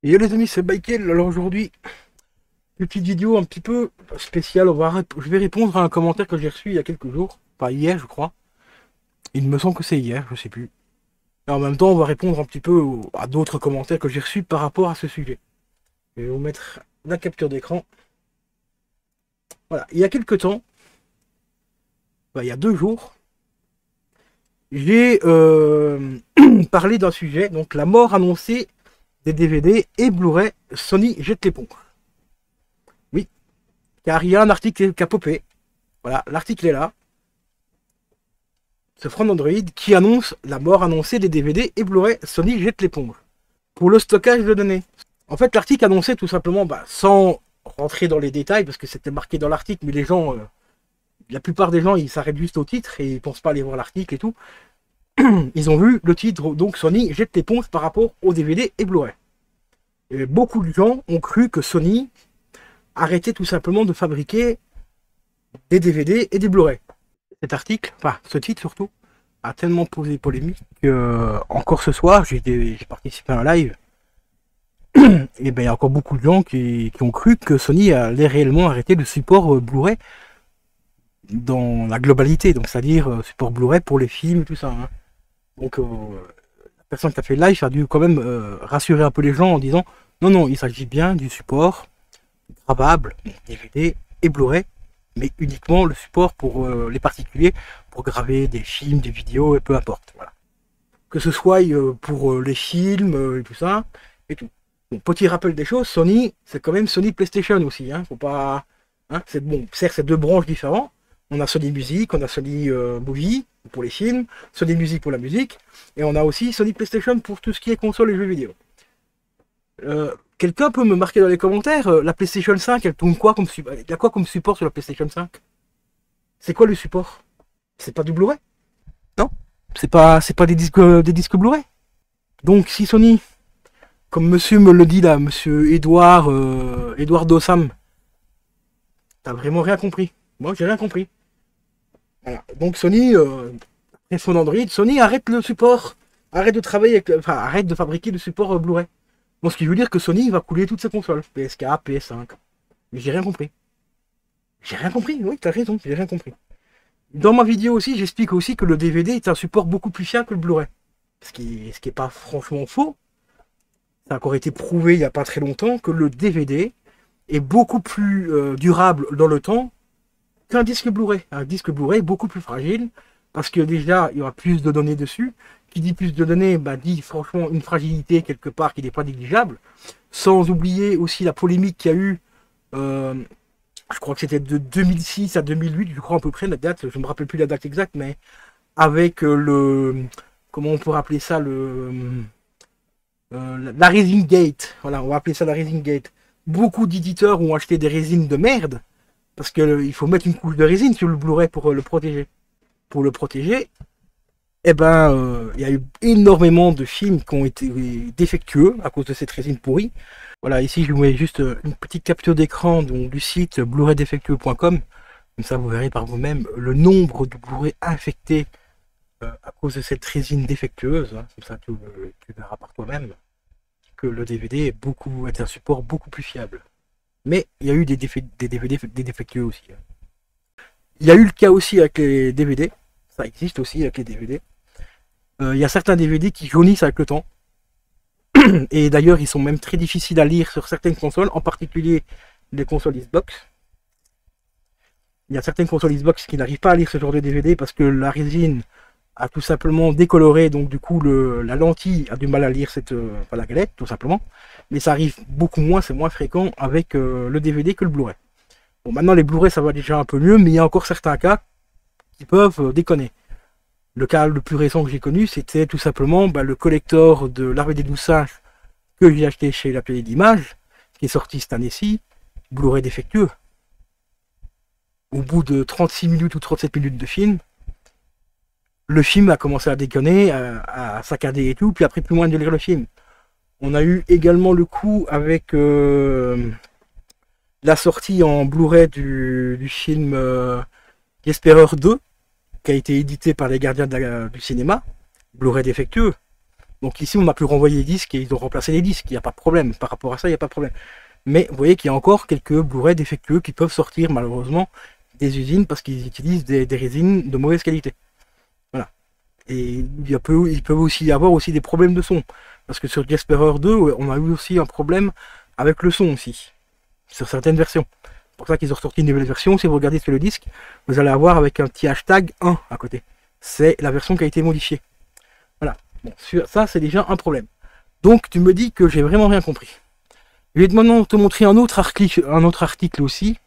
Et les amis, c'est Michael. Alors aujourd'hui, une petite vidéo un petit peu spéciale. Je vais répondre à un commentaire que j'ai reçu il y a quelques jours. Pas hier, je crois. Il me semble que c'est hier, je sais plus. Et en même temps, on va répondre un petit peu à d'autres commentaires que j'ai reçus par rapport à ce sujet. Je vais vous mettre la capture d'écran. Voilà, il y a quelques temps, il y a 2 jours, j'ai parlé d'un sujet, donc la mort annoncée des DVD et Blu-ray. Sony jette l'éponge. Oui, car il y a un article qui a popé. Voilà, l'article est là. Ce front d'Android qui annonce la mort annoncée des DVD et Blu-ray. Sony jette l'éponge pour le stockage de données. En fait, l'article annonçait tout simplement, sans rentrer dans les détails, parce que c'était marqué dans l'article, mais les gens, la plupart des gens, ils s'arrêtent juste au titre et ils pensent pas aller voir l'article et tout. Ils ont vu le titre, donc Sony jette l'éponge par rapport aux DVD et Blu-ray. Et beaucoup de gens ont cru que Sony arrêtait tout simplement de fabriquer des DVD et des Blu-ray. Cet article, enfin ce titre surtout, a tellement posé polémique que encore ce soir, j'ai participé à un live. Et ben il y a encore beaucoup de gens qui ont cru que Sony allait réellement arrêter le support Blu-ray dans la globalité, donc c'est-à-dire support Blu-ray pour les films et tout ça. Hein. Donc la personne qui a fait le live a dû quand même rassurer un peu les gens en disant non, non, il s'agit bien du support gravable, DVD et Blu-ray, mais uniquement le support pour les particuliers, pour graver des films, des vidéos, et peu importe. Voilà. Que ce soit pour les films et tout ça, et tout. Bon, petit rappel des choses, Sony, c'est quand même Sony PlayStation aussi. Hein, faut pas, hein, c'est bon, certes, c'est deux branches différentes. On a Sony Music, on a Sony Movie pour les films, Sony Music pour la musique, et on a aussi Sony PlayStation pour tout ce qui est console et jeux vidéo. Quelqu'un peut me marquer dans les commentaires, la PlayStation 5, elle tourne quoi comme support? Il y a quoi comme support sur la PlayStation 5? C'est quoi le support? C'est pas du Blu-ray? Non? C'est pas des disques Blu-ray? Donc si Sony, comme monsieur me le dit là, monsieur Edouard Dossam, t'as vraiment rien compris. Moi j'ai rien compris. Voilà. Donc Sony, iPhone Android, Sony arrête le support, arrête de travailler avec, enfin arrête de fabriquer le support Blu-ray. Bon, ce qui veut dire que Sony va couler toutes ses consoles, PS4, PS5. Mais j'ai rien compris. J'ai rien compris, oui, t'as raison, j'ai rien compris. Dans ma vidéo aussi, j'explique aussi que le DVD est un support beaucoup plus fiable que le Blu-ray. Ce qui est pas franchement faux. Ça a encore été prouvé il n'y a pas très longtemps que le DVD est beaucoup plus durable dans le temps qu'un disque Blu-ray. Un disque Blu-ray est beaucoup plus fragile parce que déjà il y aura plus de données dessus. Qui dit plus de données, dit franchement une fragilité quelque part qui n'est pas négligeable. Sans oublier aussi la polémique qu'il y a eu, je crois que c'était de 2006 à 2008, je crois à peu près la date, je ne me rappelle plus la date exacte, mais avec comment on pourrait appeler ça, la Resin Gate. Voilà, on va appeler ça la Resin Gate. Beaucoup d'éditeurs ont acheté des résines de merde parce qu'il faut mettre une couche de résine sur le Blu-ray pour le protéger. Pour le protéger, il y a eu énormément de films qui ont été défectueux à cause de cette résine pourrie. Voilà, ici je vous mets juste une petite capture d'écran du site blu-raydéfectueux.com. Comme ça vous verrez par vous-même le nombre de Blu-ray infectés à cause de cette résine défectueuse. Hein. Comme ça tu verras par toi-même que le DVD est un support beaucoup plus fiable. Mais il y a eu des DVD des défectueux aussi. Hein. Il y a eu le cas aussi avec les DVD. Ça existe aussi avec les DVD. Il y a certains DVD qui jaunissent avec le temps. Et d'ailleurs, ils sont même très difficiles à lire sur certaines consoles, en particulier les consoles Xbox. Il y a certaines consoles Xbox qui n'arrivent pas à lire ce genre de DVD parce que la résine a tout simplement décoloré, donc du coup la lentille a du mal à lire la galette, tout simplement. Mais ça arrive beaucoup moins, c'est moins fréquent avec le DVD que le Blu-ray. Bon, maintenant les Blu-ray ça va déjà un peu mieux, mais il y a encore certains cas qui peuvent déconner. Le cas le plus récent que j'ai connu, c'était tout simplement le collector de l'Armée des 12 singes que j'ai acheté chez la Play d'Images, qui est sorti cette année-ci, Blu-ray défectueux. Au bout de 36 minutes ou 37 minutes de film, le film a commencé à déconner, à saccader et tout, puis après plus loin de lire le film. On a eu également le coup avec la sortie en Blu-ray du film L'Espéreur 2, qui a été édité par les gardiens du cinéma, Blu-ray défectueux. Donc ici, on a pu renvoyer les disques et ils ont remplacé les disques. Il n'y a pas de problème. Par rapport à ça, il n'y a pas de problème. Mais vous voyez qu'il y a encore quelques Blu-ray défectueux qui peuvent sortir malheureusement des usines parce qu'ils utilisent des résines de mauvaise qualité. Voilà. Et il peut aussi y avoir aussi des problèmes de son. Parce que sur Jasperer 2, on a eu aussi un problème avec le son aussi. Sur certaines versions. C'est pour ça qu'ils ont ressorti une nouvelle version. Si vous regardez sur le disque, vous allez avoir avec un petit hashtag 1 à côté. C'est la version qui a été modifiée. Voilà. Bon, ça c'est déjà un problème. Donc tu me dis que j'ai vraiment rien compris. Je vais maintenant te montrer un autre article aussi.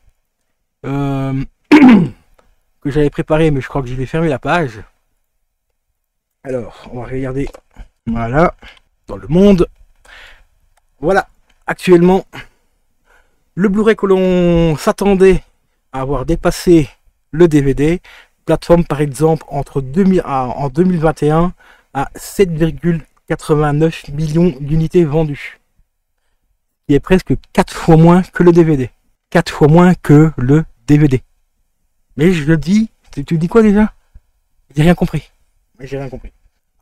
Que j'avais préparé, mais je crois que je vais fermer la page. Alors, on va regarder. Voilà. Dans le monde. Voilà. Actuellement, le Blu-ray que l'on s'attendait à avoir dépassé le DVD. Plateforme par exemple en 2021 à 7,89 millions d'unités vendues. Qui est presque 4 fois moins que le DVD. 4 fois moins que le DVD. Mais je le dis, tu dis quoi déjà? J'ai rien compris. J'ai rien compris.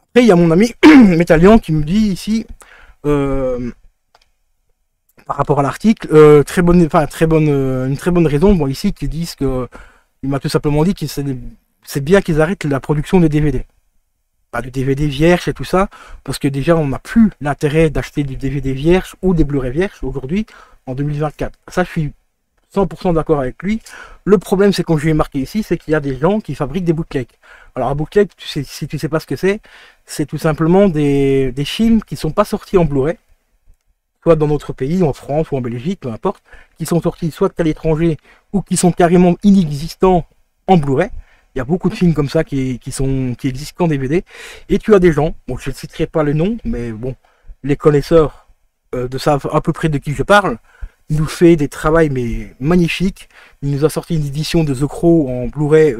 Après, il y a mon ami Métallian qui me dit ici, par rapport à l'article, une très bonne raison. Bon, ici, qu'ils disent que, il m'a tout simplement dit que c'est bien qu'ils arrêtent la production de DVD. Pas du DVD vierge et tout ça, parce que déjà, on n'a plus l'intérêt d'acheter du DVD vierge ou des Blu-ray vierges aujourd'hui, en 2024. Ça, je suis 100% d'accord avec lui. Le problème, c'est comme je l'ai marqué ici, c'est qu'il y a des gens qui fabriquent des bootlegs. Alors, un bootleg, si tu sais pas ce que c'est tout simplement des films qui sont pas sortis en Blu-ray, soit dans notre pays, en France ou en Belgique, peu importe, qui sont sortis soit à l'étranger ou qui sont carrément inexistants en Blu-ray. Il y a beaucoup de films comme ça qui existent qu'en DVD. Et tu as des gens, bon, je ne citerai pas le nom, mais bon, les connaisseurs savent à peu près de qui je parle. Il nous fait des travaux mais magnifiques. Il nous a sorti une édition de The Crow en Blu-ray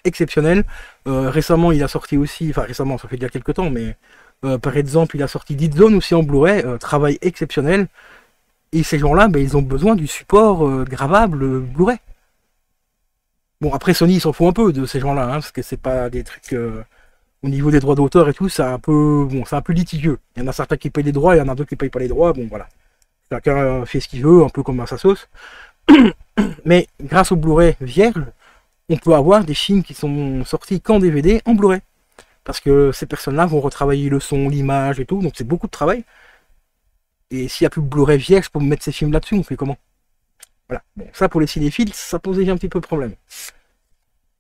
exceptionnelle. Récemment, il a sorti aussi, enfin récemment, ça fait déjà quelques temps, mais par exemple, il a sorti Dead Zone aussi en Blu-ray, travail exceptionnel. Et ces gens-là, ben, ils ont besoin du support gravable Blu-ray. Bon, après Sony, ils s'en fout un peu de ces gens-là, hein, parce que c'est pas des trucs au niveau des droits d'auteur et tout, c'est un peu litigieux. Il y en a certains qui payent les droits, il y en a d'autres qui payent pas les droits. Bon, voilà. Chacun fait ce qu'il veut, un peu comme à sa sauce. Mais grâce au Blu-ray vierge, on peut avoir des films qui sont sortis qu'en DVD en Blu-ray. Parce que ces personnes-là vont retravailler le son, l'image et tout, donc c'est beaucoup de travail. Et s'il n'y a plus de Blu-ray vierge pour mettre ces films là-dessus, on fait comment? Voilà. Bon, ça pour les cinéphiles, ça pose déjà un petit peu de problème.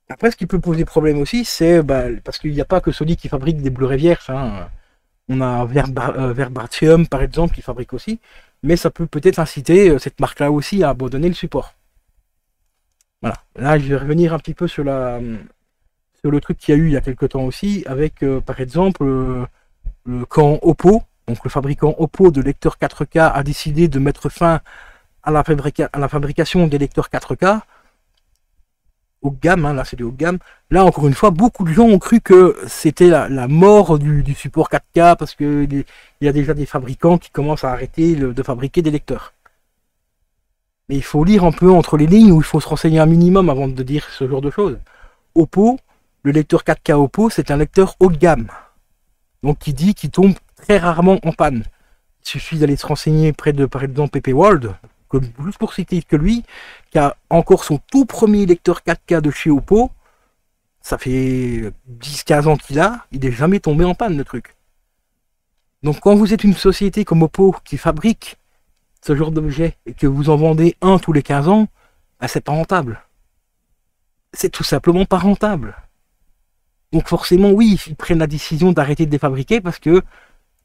Après, ce qui peut poser problème aussi, c'est parce qu'il n'y a pas que Sony qui fabrique des Blu-ray vierges. Hein. On a Verbatim par exemple qui fabrique aussi. Mais ça peut peut-être inciter cette marque-là aussi à abandonner le support. Voilà. Là, je vais revenir un petit peu sur le truc qu'il y a eu il y a quelques temps aussi, avec par exemple quand Oppo, donc le fabricant Oppo de lecteurs 4K, a décidé de mettre fin à la fabrication des lecteurs 4K haut de gamme, hein, là c'est du haut de gamme. Là encore une fois, beaucoup de gens ont cru que c'était la mort du support 4K parce que il y a déjà des fabricants qui commencent à arrêter de fabriquer des lecteurs. Mais il faut lire un peu entre les lignes, ou il faut se renseigner un minimum avant de dire ce genre de choses. Oppo, le lecteur 4K Oppo, c'est un lecteur haut de gamme. Donc qui dit qu'il tombe très rarement en panne. Il suffit d'aller se renseigner près de, par exemple, PP World, juste pour citer que lui, qui a encore son tout premier lecteur 4K de chez Oppo. Ça fait 10-15 ans qu'il a, il n'est jamais tombé en panne le truc. Donc quand vous êtes une société comme Oppo qui fabrique ce genre d'objet et que vous en vendez un tous les 15 ans, c'est pas rentable. C'est tout simplement pas rentable. Donc forcément, oui, ils prennent la décision d'arrêter de les fabriquer parce que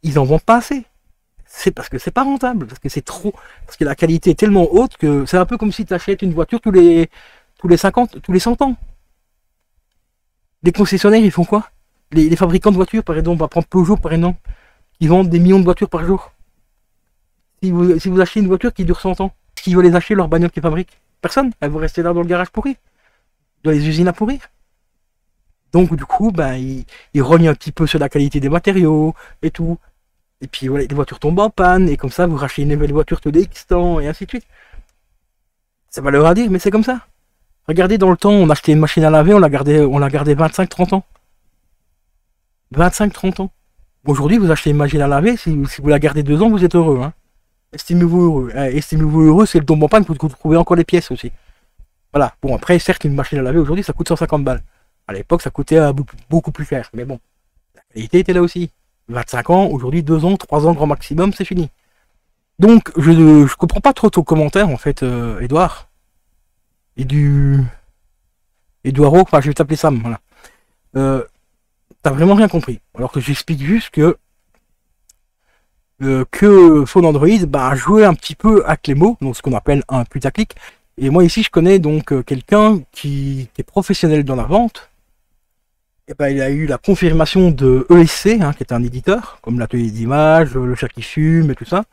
ils en vendent pas assez. C'est parce que c'est pas rentable, parce que c'est trop, parce que la qualité est tellement haute que c'est un peu comme si tu achètes une voiture tous les 100 ans. Les concessionnaires, ils font quoi? Les fabricants de voitures, par exemple, on va prendre Peugeot par exemple, ils vendent des millions de voitures par jour. Si vous achetez une voiture qui dure 100 ans, qui va les acheter leur bagnole qu'ils fabriquent? Personne. Elles vont rester là dans le garage pourri, dans les usines à pourrir. Donc du coup, ils rognent un petit peu sur la qualité des matériaux et tout. Et puis voilà, les voitures tombent en panne, et comme ça, vous rachetez une nouvelle voiture tous les X temps, et ainsi de suite. C'est malheureux à dire, mais c'est comme ça. Regardez, dans le temps, on achetait une machine à laver, on l'a gardée 25-30 ans. 25-30 ans. Aujourd'hui, vous achetez une machine à laver, si vous la gardez 2 ans, vous êtes heureux. Hein. Estimez-vous heureux. Estimez-vous heureux, c'est le tombe en panne que vous trouvez encore les pièces aussi. Voilà. Bon, après, certes, une machine à laver aujourd'hui, ça coûte 150 balles. À l'époque, ça coûtait beaucoup plus cher. Mais bon, la qualité était là aussi. 25 ans, aujourd'hui 2 ans, 3 ans grand maximum, c'est fini. Donc, je comprends pas trop ton commentaire, en fait, Edouard. Et du... Eduardo, enfin, je vais t'appeler Sam, voilà. T'as vraiment rien compris. Alors que j'explique juste que Phone Android a joué un petit peu avec les mots, donc ce qu'on appelle un putaclic. Et moi ici, je connais donc quelqu'un qui est professionnel dans la vente. Et ben, il a eu la confirmation de ESC, hein, qui est un éditeur, comme l'atelier d'image, le chat qui fume et tout ça.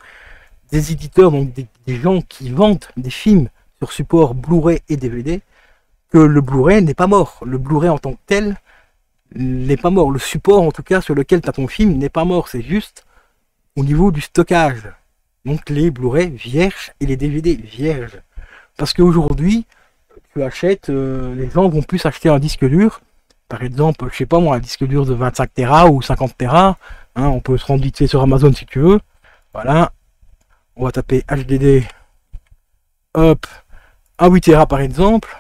Des éditeurs, donc des gens qui vendent des films sur support Blu-ray et DVD, que le Blu-ray n'est pas mort. Le Blu-ray en tant que tel n'est pas mort. Le support, en tout cas, sur lequel tu as ton film n'est pas mort. C'est juste au niveau du stockage. Donc les Blu-ray vierges et les DVD vierges. Parce qu'aujourd'hui, tu achètes, les gens vont plus acheter un disque dur. Par exemple, je sais pas moi, un disque dur de 25 Tera ou 50 Tera. Hein, on peut se rendre vite fait sur Amazon si tu veux. Voilà. On va taper HDD. Hop. Un 8 Tera par exemple.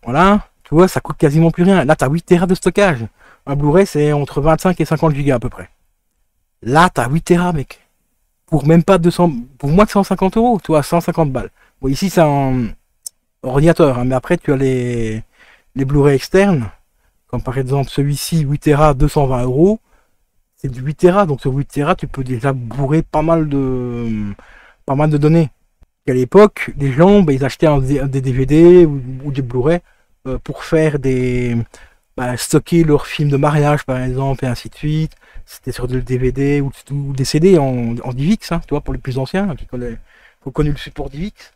Voilà. Tu vois, ça coûte quasiment plus rien. Là, tu as 8 Tera de stockage. Un Blu-ray, c'est entre 25 et 50 Go à peu près. Là, tu as 8 Tera, mec. Pour même pas 200, pour moins de 150 euros, tu vois, 150 balles. Bon, ici, c'est un ordinateur, hein, mais après, tu as les Blu-ray externes, comme par exemple celui-ci, 8 Tera, 220 euros. C'est du 8 Tera, donc sur 8 Tera, tu peux déjà bourrer pas mal de données. Et à l'époque, les gens, ils achetaient des DVD ou des Blu-ray pour faire stocker leurs films de mariage, par exemple, et ainsi de suite. C'était sur des DVD ou des CD en DivX, hein, tu vois, pour les plus anciens, hein, qui ont connu le support DivX.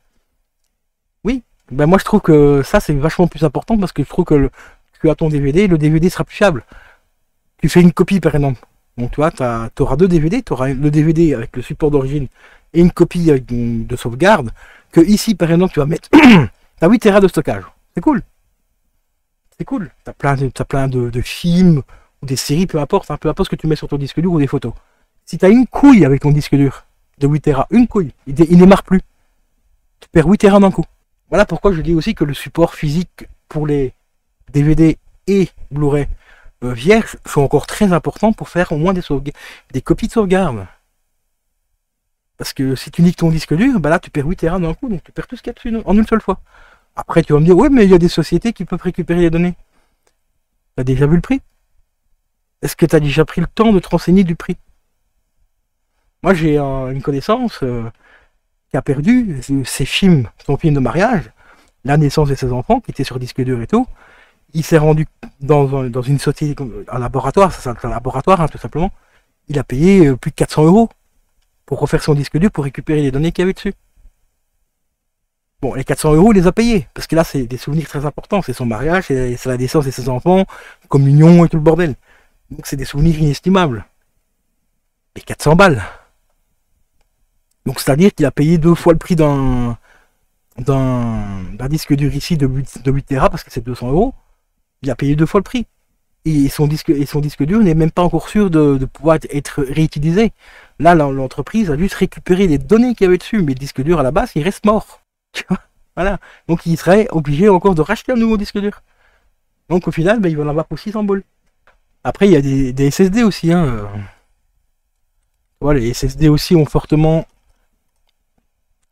Oui, ben moi je trouve que ça c'est vachement plus important parce que je trouve que tu as ton DVD, le DVD sera plus fiable. Tu fais une copie par exemple. Donc tu vois, tu auras 2 DVD, tu auras le DVD avec le support d'origine et une copie avec de sauvegarde. Que ici par exemple tu vas mettre t'as 8 Tera de stockage. C'est cool. C'est cool. T'as plein de films ou des séries, peu importe, hein, peu importe ce que tu mets sur ton disque dur ou des photos. Si t'as une couille avec ton disque dur de 8 Tera, une couille, il démarre plus. Tu perds 8 Tera d'un coup. Voilà pourquoi je dis aussi que le support physique pour les DVD et Blu-ray vierges sont encore très importants pour faire au moins des copies de sauvegarde. Parce que si tu niques ton disque dur, là tu perds 8 Tera d'un coup, donc tu perds tout ce qu'il y a dessus en une seule fois. Après tu vas me dire, ouais mais il y a des sociétés qui peuvent récupérer les données. T'as déjà vu le prix? Est-ce que t'as déjà pris le temps de te renseigner du prix? Moi j'ai une connaissance qui a perdu ses films, son film de mariage, la naissance de ses enfants, qui était sur disque dur et tout. Il s'est rendu dans une société, un laboratoire, ça c'est un laboratoire hein, tout simplement. Il a payé plus de 400 euros pour refaire son disque dur pour récupérer les données qu'il y avait dessus. Bon, les 400 euros, il les a payés, parce que là c'est des souvenirs très importants, c'est son mariage, c'est la naissance de ses enfants, communion et tout le bordel. Donc c'est des souvenirs inestimables. Et 400 balles. Donc c'est-à-dire qu'il a payé 2 fois le prix d'un disque dur ici de 8 Tera parce que c'est 200 euros. Il a payé 2 fois le prix. Et son disque dur n'est même pas encore sûr de pouvoir être réutilisé. Là, l'entreprise a juste récupéré les données qu'il y avait dessus, mais le disque dur à la base, il reste mort. Voilà. Donc il serait obligé encore de racheter un nouveau disque dur. Donc au final, il va en avoir pour 600 balles. Après, il y a des SSD aussi. Hein. Voilà, les SSD aussi ont fortement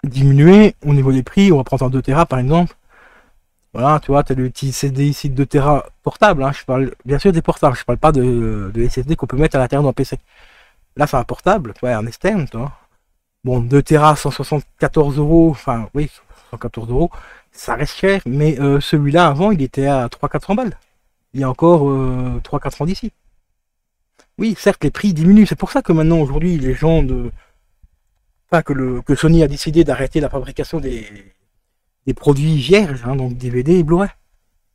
diminué au niveau des prix. On va prendre un 2 Tera par exemple. Voilà, tu vois, tu as le petit SSD ici de 2 Tera portable. Hein. Je parle bien sûr des portables. Je parle pas de SSD qu'on peut mettre à l'intérieur d'un PC. Là, c'est un portable, tu vois, en externe, tu vois. Bon, 2 Tera, 174 euros. Enfin, oui, 114 euros. Ça reste cher, mais celui-là, avant, il était à 300-400 balles. Il y a encore 3-4 ans d'ici. Oui, certes, les prix diminuent. C'est pour ça que maintenant, aujourd'hui, les gens Enfin, que Sony a décidé d'arrêter la fabrication des produits vierges, hein, donc DVD et Blu-ray.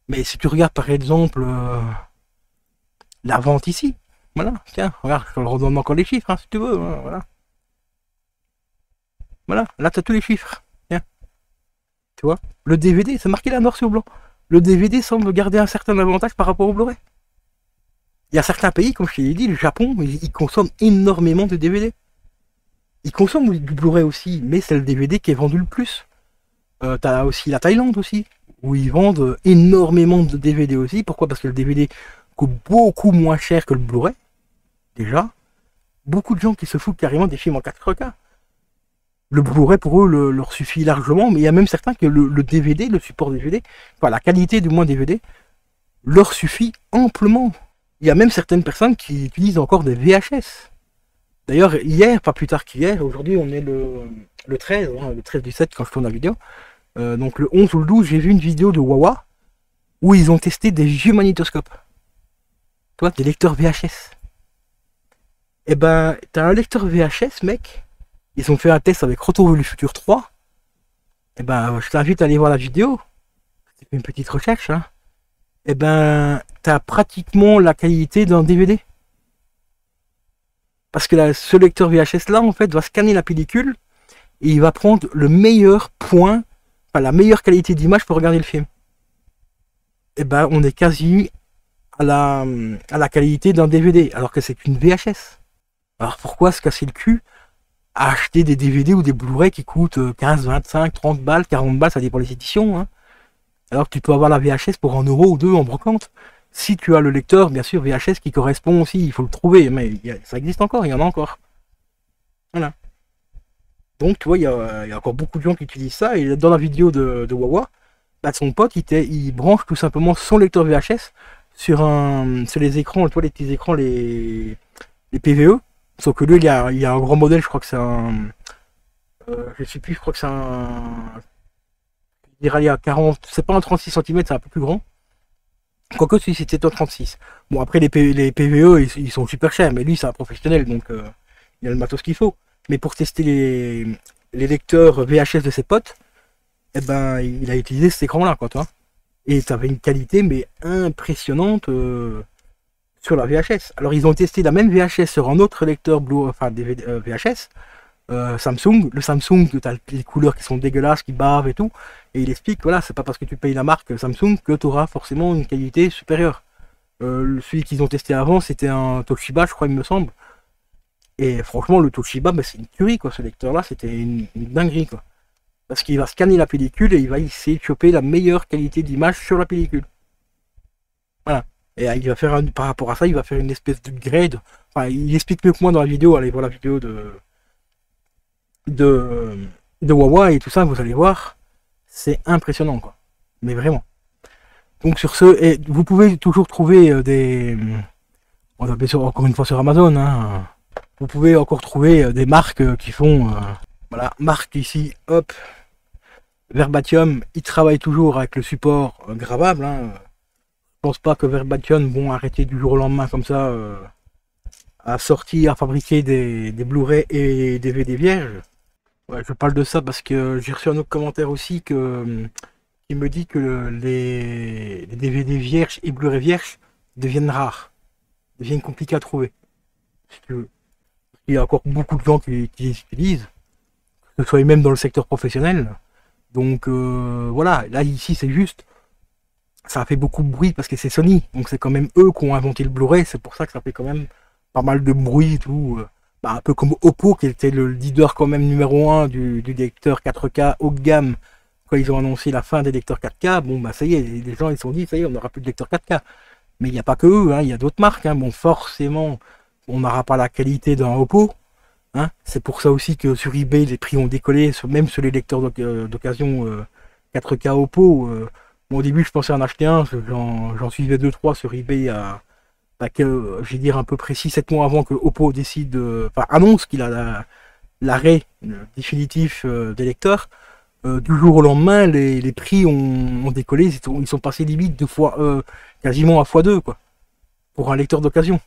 Mais si tu regardes par exemple la vente ici, voilà, tiens, regarde, je te redonne encore les chiffres, hein, si tu veux, hein, voilà. Voilà, là tu as tous les chiffres, tiens. Tu vois, le DVD, c'est marqué là noir sur blanc. Le DVD semble garder un certain avantage par rapport au Blu-ray. Il y a certains pays, comme je t'ai dit, le Japon, ils consomment énormément de DVD. Ils consomment du Blu-ray aussi, mais c'est le DVD qui est vendu le plus. T'as aussi la Thaïlande aussi, où ils vendent énormément de DVD aussi. Pourquoi? Parce que le DVD coûte beaucoup moins cher que le Blu-ray. Déjà, beaucoup de gens qui se foutent carrément des films en 4K. Le Blu-ray pour eux leur suffit largement, mais il y a même certains que le DVD, le support DVD, enfin la qualité du moins DVD, leur suffit amplement. Il y a même certaines personnes qui utilisent encore des VHS. D'ailleurs, hier, pas plus tard qu'hier, aujourd'hui on est le 13, hein, le 13 du 7 quand je tourne la vidéo. Donc le 11 ou le 12, j'ai vu une vidéo de Wawa où ils ont testé des vieux magnétoscopes. Toi, des lecteurs VHS. Et ben, t'as un lecteur VHS, mec. Ils ont fait un test avec Retour vers le futur 3. Et ben, je t'invite à aller voir la vidéo. C'est une petite recherche, hein. Et ben, t'as pratiquement la qualité d'un DVD. Parce que là, ce lecteur VHS là, en fait, va scanner la pellicule et il va prendre le meilleur point, enfin la meilleure qualité d'image pour regarder le film. Et ben, on est quasi à la qualité d'un DVD, alors que c'est une VHS. Alors pourquoi se casser le cul à acheter des DVD ou des Blu-ray qui coûtent 15, 25, 30 balles, 40 balles, ça dépend des éditions, hein. Alors que tu peux avoir la VHS pour 1 euro ou 2 en brocante. Si tu as le lecteur, bien sûr, VHS qui correspond aussi, il faut le trouver, mais ça existe encore, il y en a encore. Voilà. Donc, tu vois, il y a encore beaucoup de gens qui utilisent ça, et dans la vidéo de Wawa, bah, son pote, il branche tout simplement son lecteur VHS sur les écrans, tu vois, les petits écrans, les PVE, sauf que lui, il y a un grand modèle, je crois que c'est un... je sais plus, je crois que c'est un... Je dirais, il y a 40... C'est pas un 36 cm, c'est un peu plus grand. Quoique celui c'était un 36. Bon, après les PVE ils sont super chers, mais lui c'est un professionnel donc il a le matos qu'il faut. Mais pour tester les lecteurs VHS de ses potes, eh ben il a utilisé cet écran là, quoi, toi. Et ça avait une qualité mais impressionnante sur la VHS. Alors ils ont testé la même VHS sur un autre lecteur DVD, VHS. Samsung, le Samsung, tu as les couleurs qui sont dégueulasses, qui bavent et tout, et il explique, voilà, c'est pas parce que tu payes la marque Samsung que tu auras forcément une qualité supérieure. Celui qu'ils ont testé avant, c'était un Toshiba, je crois, il me semble, et franchement, le Toshiba, bah, c'est une tuerie, quoi, ce lecteur-là, c'était une dinguerie, quoi. Parce qu'il va scanner la pellicule et il va essayer de choper la meilleure qualité d'image sur la pellicule. Voilà. Et il va faire, par rapport à ça, il va faire une espèce de grade, enfin, il explique mieux que moi dans la vidéo, allez voir la vidéo de Wawa et tout ça, vous allez voir, c'est impressionnant, quoi. Mais vraiment. Donc sur ce, et vous pouvez toujours trouver on va bien sûr encore une fois sur Amazon, hein, vous pouvez encore trouver des marques qui font, voilà, marque ici, hop, Verbatium, ils travaillent toujours avec le support gravable, hein. Je pense pas que Verbatium vont arrêter du jour au lendemain comme ça à sortir, à fabriquer des Blu-ray et des DVD vierges. Ouais, je parle de ça parce que j'ai reçu un autre commentaire aussi qui me dit que les DVD vierges et Blu-ray vierges deviennent rares, deviennent compliqués à trouver. Parce que il y a encore beaucoup de gens qui les utilisent, que ce soit même dans le secteur professionnel. Donc voilà, là ici c'est juste, ça a fait beaucoup de bruit parce que c'est Sony, donc c'est quand même eux qui ont inventé le Blu-ray, c'est pour ça que ça fait quand même pas mal de bruit et tout. Bah, un peu comme Oppo qui était le leader quand même numéro 1 du lecteur 4K haut de gamme quand ils ont annoncé la fin des lecteurs 4K. Bon bah ça y est, les gens ils se sont dit ça y est, on n'aura plus de lecteur 4K. Mais il n'y a pas que eux, hein, il y a d'autres marques, hein. Bon forcément on n'aura pas la qualité d'un Oppo, hein. C'est pour ça aussi que sur eBay les prix ont décollé, même sur les lecteurs d'occasion 4K Oppo. Bon, au début je pensais en acheter un, j'en suivais 2-3 sur eBay à je vais dire à peu près 6-7 mois avant que Oppo décide, annonce qu'il a l'arrêt définitif des lecteurs. Du jour au lendemain, les prix ont décollé, ils sont passés limite quasiment à x2, quoi, pour un lecteur d'occasion.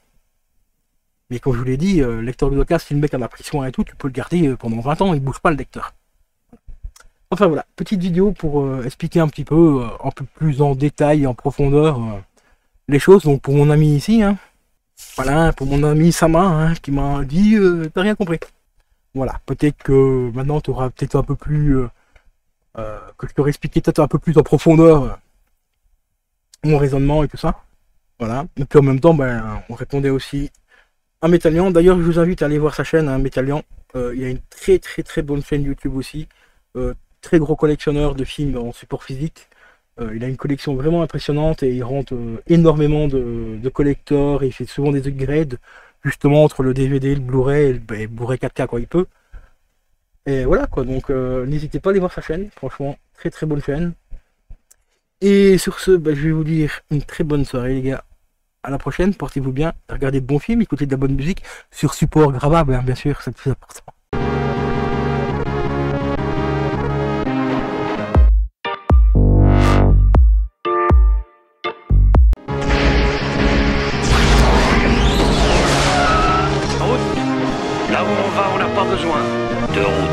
Mais comme je vous l'ai dit, lecteur d'occasion, si le mec en a pris soin et tout, tu peux le garder pendant 20 ans, il bouge pas le lecteur. Enfin voilà, petite vidéo pour expliquer un petit peu, un peu plus en détail, en profondeur, les choses. Donc pour mon ami ici, hein, voilà, pour mon ami Sama, hein, qui m'a dit t'as rien compris. Voilà, peut-être que maintenant tu auras peut-être un peu plus que je t'aurais expliqué peut-être un peu plus en profondeur mon raisonnement et tout ça. Voilà. Et puis en même temps, ben, on répondait aussi à Métallian. D'ailleurs, je vous invite à aller voir sa chaîne, hein, Métallian. Il y a une très bonne chaîne YouTube aussi. Très gros collectionneur de films en support physique. Il a une collection vraiment impressionnante et il rentre énormément de collectors. Il fait souvent des upgrades justement entre le DVD, le Blu-ray et le Blu-ray 4K quoi il peut. Et voilà quoi, donc n'hésitez pas à aller voir sa chaîne, franchement, très bonne chaîne. Et sur ce, je vais vous dire une très bonne soirée les gars. À la prochaine, portez-vous bien, regardez de bons films, écoutez de la bonne musique sur support gravable, hein, bien sûr, c'est le plus important. Là où on va, on n'a pas besoin de route.